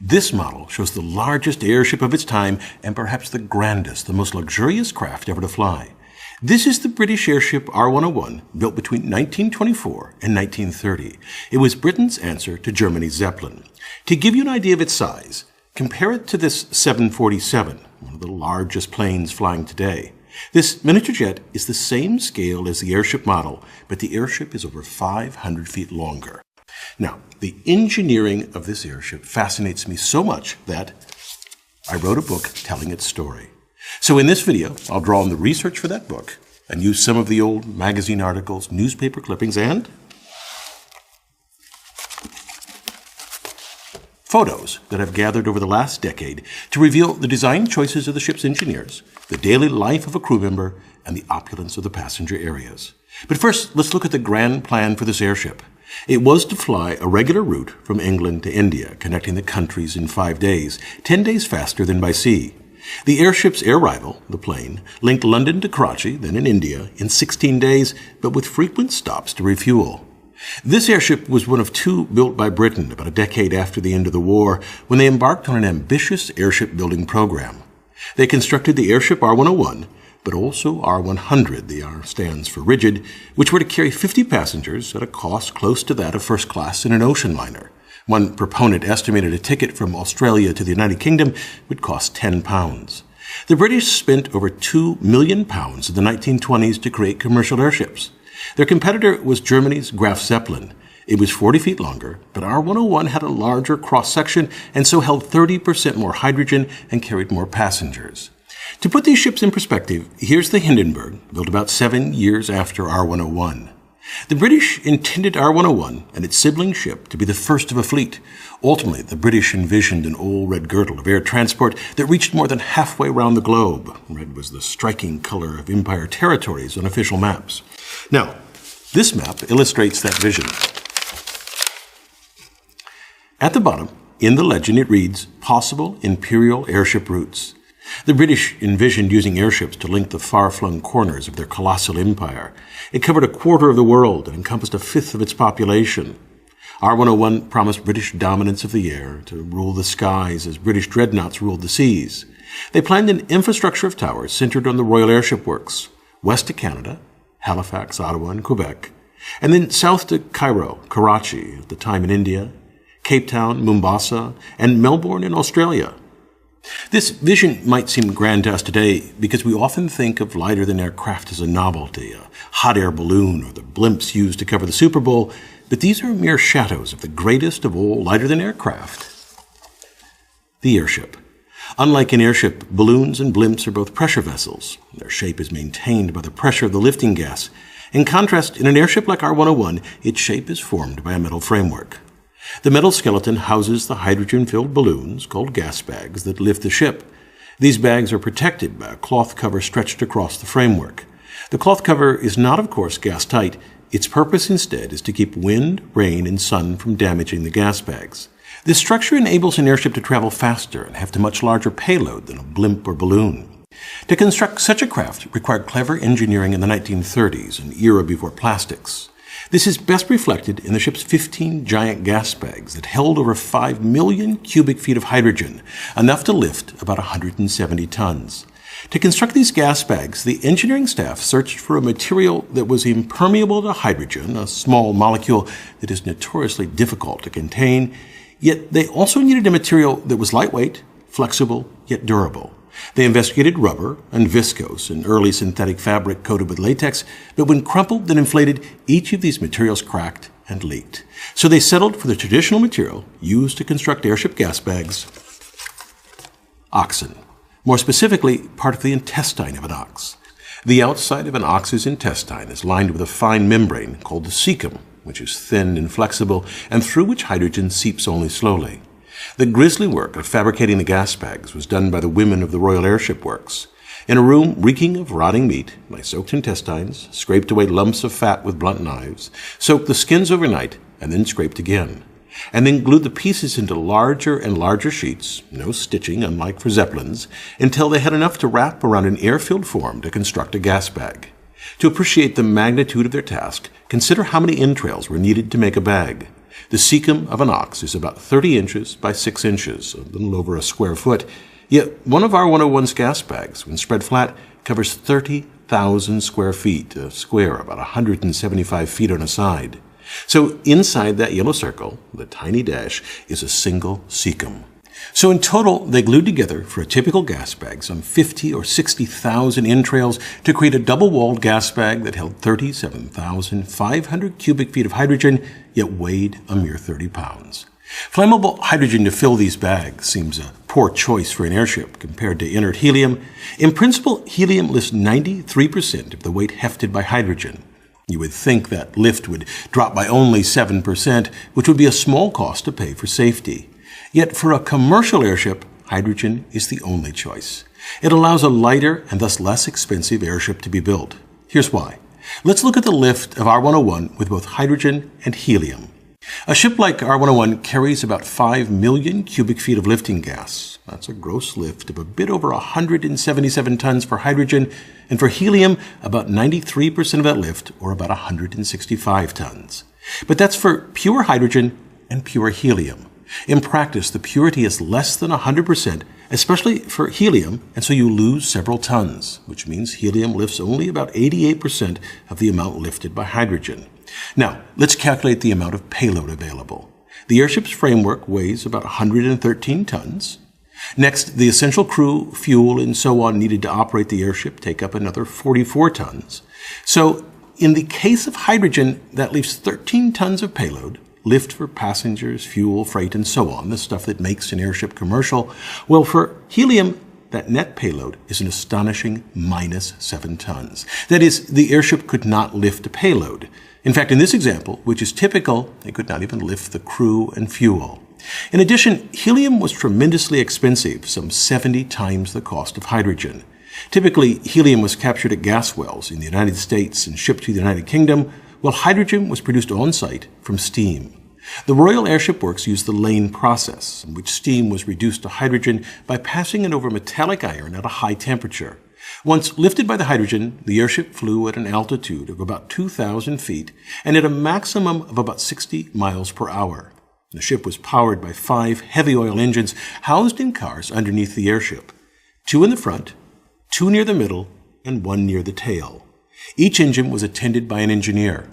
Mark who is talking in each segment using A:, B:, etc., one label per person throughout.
A: This model shows the largest airship of its time and perhaps the grandest, the most luxurious craft ever to fly. This is the British airship R101, built between 1924 and 1930. It was Britain's answer to Germany's Zeppelin. To give you an idea of its size, compare it to this 747, one of the largest planes flying today. This miniature jet is the same scale as the airship model, but the airship is over 500 feet longer. Now, the engineering of this airship fascinates me so much that I wrote a book telling its story. So in this video, I'll draw on the research for that book and use some of the old magazine articles, newspaper clippings, and photos that I've gathered over the last decade to reveal the design choices of the ship's engineers, the daily life of a crew member, and the opulence of the passenger areas. But first, let's look at the grand plan for this airship. It was to fly a regular route from England to India, connecting the countries in 5 days, 10 days faster than by sea. The airship's air rival, the plane, linked London to Karachi, then in India, in 16 days, but with frequent stops to refuel. This airship was one of 2 built by Britain about a decade after the end of the war, when they embarked on an ambitious airship building program. They constructed the airship R101, but also R100, the R stands for rigid, which were to carry 50 passengers at a cost close to that of first class in an ocean liner. One proponent estimated a ticket from Australia to the United Kingdom would cost £10. The British spent over £2 million in the 1920s to create commercial airships. Their competitor was Germany's Graf Zeppelin. It was 40 feet longer, but R101 had a larger cross-section and so held 30% more hydrogen and carried more passengers. To put these ships in perspective, here's the Hindenburg, built about 7 years after R101. The British intended R101 and its sibling ship to be the first of a fleet. Ultimately, the British envisioned an old red girdle of air transport that reached more than halfway around the globe. Red was the striking color of empire territories on official maps. Now, this map illustrates that vision. At the bottom, in the legend, it reads, "Possible imperial airship routes." The British envisioned using airships to link the far-flung corners of their colossal empire. It covered a quarter of the world and encompassed a fifth of its population. R101 promised British dominance of the air, to rule the skies as British dreadnoughts ruled the seas. They planned an infrastructure of towers centered on the Royal Airship Works, west to Canada, Halifax, Ottawa, and Quebec, and then south to Cairo, Karachi, at the time in India, Cape Town, Mombasa, and Melbourne in Australia. This vision might seem grand to us today because we often think of lighter-than-air craft as a novelty, a hot air balloon, or the blimps used to cover the Super Bowl, but these are mere shadows of the greatest of all lighter-than-air craft, the airship. Unlike an airship, balloons and blimps are both pressure vessels. Their shape is maintained by the pressure of the lifting gas. In contrast, in an airship like R101, its shape is formed by a metal framework. The metal skeleton houses the hydrogen-filled balloons, called gas bags, that lift the ship. These bags are protected by a cloth cover stretched across the framework. The cloth cover is not, of course, gas-tight. Its purpose instead is to keep wind, rain, and sun from damaging the gas bags. This structure enables an airship to travel faster and have a much larger payload than a blimp or balloon. To construct such a craft required clever engineering in the 1930s, an era before plastics. This is best reflected in the ship's 15 giant gas bags that held over 5 million cubic feet of hydrogen, enough to lift about 170 tons. To construct these gas bags, the engineering staff searched for a material that was impermeable to hydrogen, a small molecule that is notoriously difficult to contain, yet they also needed a material that was lightweight, flexible, yet durable. They investigated rubber and viscose, an early synthetic fabric coated with latex, but when crumpled and inflated, each of these materials cracked and leaked. So they settled for the traditional material used to construct airship gas bags, oxen. More specifically, part of the intestine of an ox. The outside of an ox's intestine is lined with a fine membrane called the cecum, which is thin and flexible, and through which hydrogen seeps only slowly. The grisly work of fabricating the gas bags was done by the women of the Royal Airship Works. In a room reeking of rotting meat, they soaked intestines, scraped away lumps of fat with blunt knives, soaked the skins overnight, and then scraped again, and then glued the pieces into larger and larger sheets, no stitching unlike for Zeppelins, until they had enough to wrap around an air-filled form to construct a gas bag. To appreciate the magnitude of their task, consider how many entrails were needed to make a bag. The cecum of an ox is about 30 inches by 6 inches, a little over a square foot. Yet one of R101's gas bags, when spread flat, covers 30,000 square feet, a square about 175 feet on a side. So inside that yellow circle, the tiny dash, is a single cecum. So in total, they glued together for a typical gas bag some 50 or 60,000 entrails to create a double-walled gas bag that held 37,500 cubic feet of hydrogen, yet weighed a mere 30 pounds. Flammable hydrogen to fill these bags seems a poor choice for an airship compared to inert helium. In principle, helium lifts 93% of the weight hefted by hydrogen. You would think that lift would drop by only 7%, which would be a small cost to pay for safety. Yet for a commercial airship, hydrogen is the only choice. It allows a lighter and thus less expensive airship to be built. Here's why. Let's look at the lift of R101 with both hydrogen and helium. A ship like R101 carries about 5 million cubic feet of lifting gas. That's a gross lift of a bit over 177 tons for hydrogen, and for helium, about 93% of that lift, or about 165 tons. But that's for pure hydrogen and pure helium. In practice, the purity is less than 100%, especially for helium, and so you lose several tons, which means helium lifts only about 88% of the amount lifted by hydrogen. Now, let's calculate the amount of payload available. The airship's framework weighs about 113 tons. Next, the essential crew, fuel, and so on needed to operate the airship take up another 44 tons. So, in the case of hydrogen, that leaves 13 tons of payload, lift for passengers, fuel, freight, and so on, the stuff that makes an airship commercial. Well, for helium, that net payload is an astonishing minus 7 tons. That is, the airship could not lift a payload. In fact, in this example, which is typical, they could not even lift the crew and fuel. In addition, helium was tremendously expensive, some 70 times the cost of hydrogen. Typically, helium was captured at gas wells in the United States and shipped to the United Kingdom, while hydrogen was produced on-site from steam. The Royal Airship Works used the Lane process, in which steam was reduced to hydrogen by passing it over metallic iron at a high temperature. Once lifted by the hydrogen, the airship flew at an altitude of about 2,000 feet and at a maximum of about 60 miles per hour. The ship was powered by 5 heavy oil engines housed in cars underneath the airship. 2 in the front, 2 near the middle, and 1 near the tail. Each engine was attended by an engineer.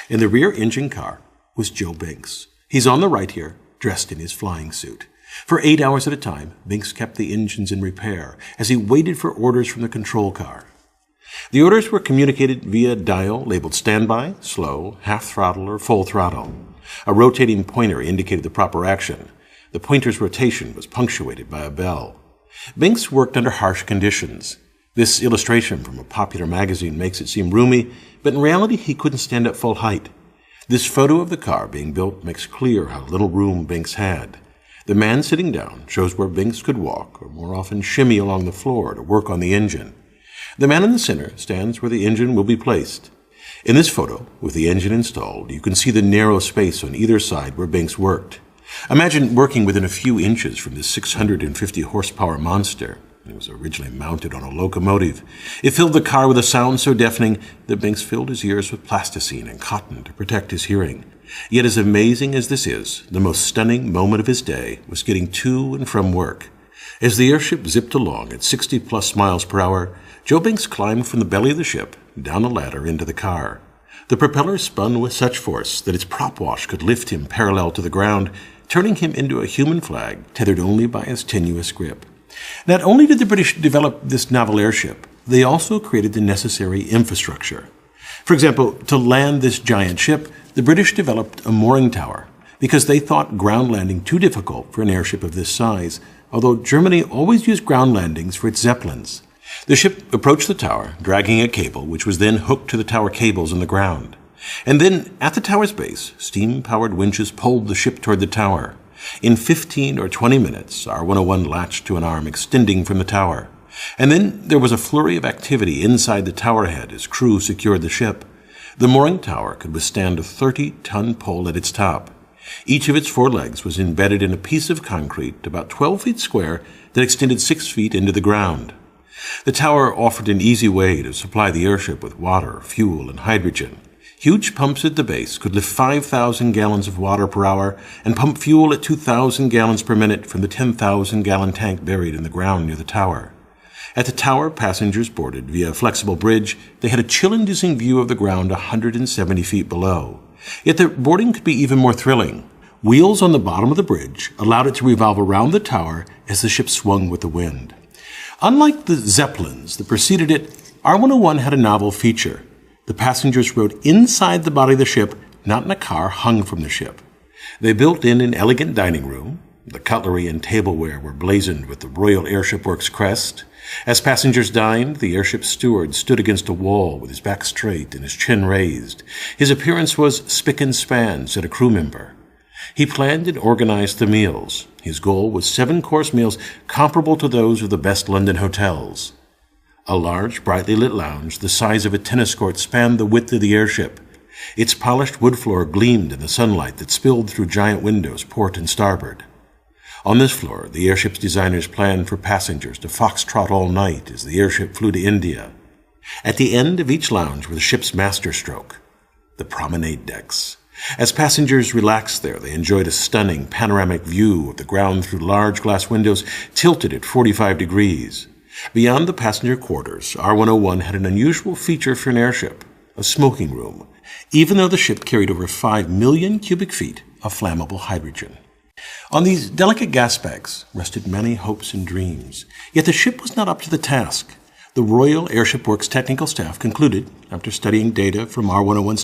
A: In the rear engine car was Joe Binks. He's on the right here, dressed in his flying suit. For 8 hours at a time, Binks kept the engines in repair as he waited for orders from the control car. The orders were communicated via dial labeled standby, slow, half throttle, or full throttle. A rotating pointer indicated the proper action. The pointer's rotation was punctuated by a bell. Binks worked under harsh conditions. This illustration from a popular magazine makes it seem roomy, but in reality he couldn't stand at full height. This photo of the car being built makes clear how little room Binks had. The man sitting down shows where Binks could walk, or more often shimmy along the floor to work on the engine. The man in the center stands where the engine will be placed. In this photo, with the engine installed, you can see the narrow space on either side where Binks worked. Imagine working within a few inches from this 650 horsepower monster. It was originally mounted on a locomotive. It filled the car with a sound so deafening that Binks filled his ears with plasticine and cotton to protect his hearing. Yet as amazing as this is, the most stunning moment of his day was getting to and from work. As the airship zipped along at 60+ miles per hour, Joe Binks climbed from the belly of the ship, down a ladder into the car. The propeller spun with such force that its prop wash could lift him parallel to the ground, turning him into a human flag tethered only by his tenuous grip. Not only did the British develop this novel airship, they also created the necessary infrastructure. For example, to land this giant ship, the British developed a mooring tower because they thought ground landing too difficult for an airship of this size, although Germany always used ground landings for its Zeppelins. The ship approached the tower, dragging a cable, which was then hooked to the tower cables in the ground. And then, at the tower's base, steam-powered winches pulled the ship toward the tower. In 15 or 20 minutes, R101 latched to an arm extending from the tower. And then there was a flurry of activity inside the tower head as crew secured the ship. The mooring tower could withstand a 30-ton pull at its top. Each of its 4 legs was embedded in a piece of concrete about 12 feet square that extended 6 feet into the ground. The tower offered an easy way to supply the airship with water, fuel, and hydrogen. Huge pumps at the base could lift 5,000 gallons of water per hour and pump fuel at 2,000 gallons per minute from the 10,000-gallon tank buried in the ground near the tower. At the tower, passengers boarded via a flexible bridge. They had a chill-inducing view of the ground 170 feet below. Yet the boarding could be even more thrilling. Wheels on the bottom of the bridge allowed it to revolve around the tower as the ship swung with the wind. Unlike the Zeppelins that preceded it, R101 had a novel feature. The passengers rode inside the body of the ship, not in a car hung from the ship. They built in an elegant dining room. The cutlery and tableware were blazoned with the Royal Airship Works crest. As passengers dined, the airship steward stood against a wall with his back straight and his chin raised. His appearance was spick and span, said a crew member. He planned and organized the meals. His goal was 7-course meals comparable to those of the best London hotels. A large, brightly lit lounge the size of a tennis court spanned the width of the airship. Its polished wood floor gleamed in the sunlight that spilled through giant windows, port and starboard. On this floor, the airship's designers planned for passengers to foxtrot all night as the airship flew to India. At the end of each lounge were the ship's masterstroke, the promenade decks. As passengers relaxed there, they enjoyed a stunning panoramic view of the ground through large glass windows tilted at 45 degrees. Beyond the passenger quarters, R101 had an unusual feature for an airship, a smoking room, even though the ship carried over 5 million cubic feet of flammable hydrogen. On these delicate gas bags rested many hopes and dreams, yet the ship was not up to the task. The Royal Airship Works technical staff concluded, after studying data from R101's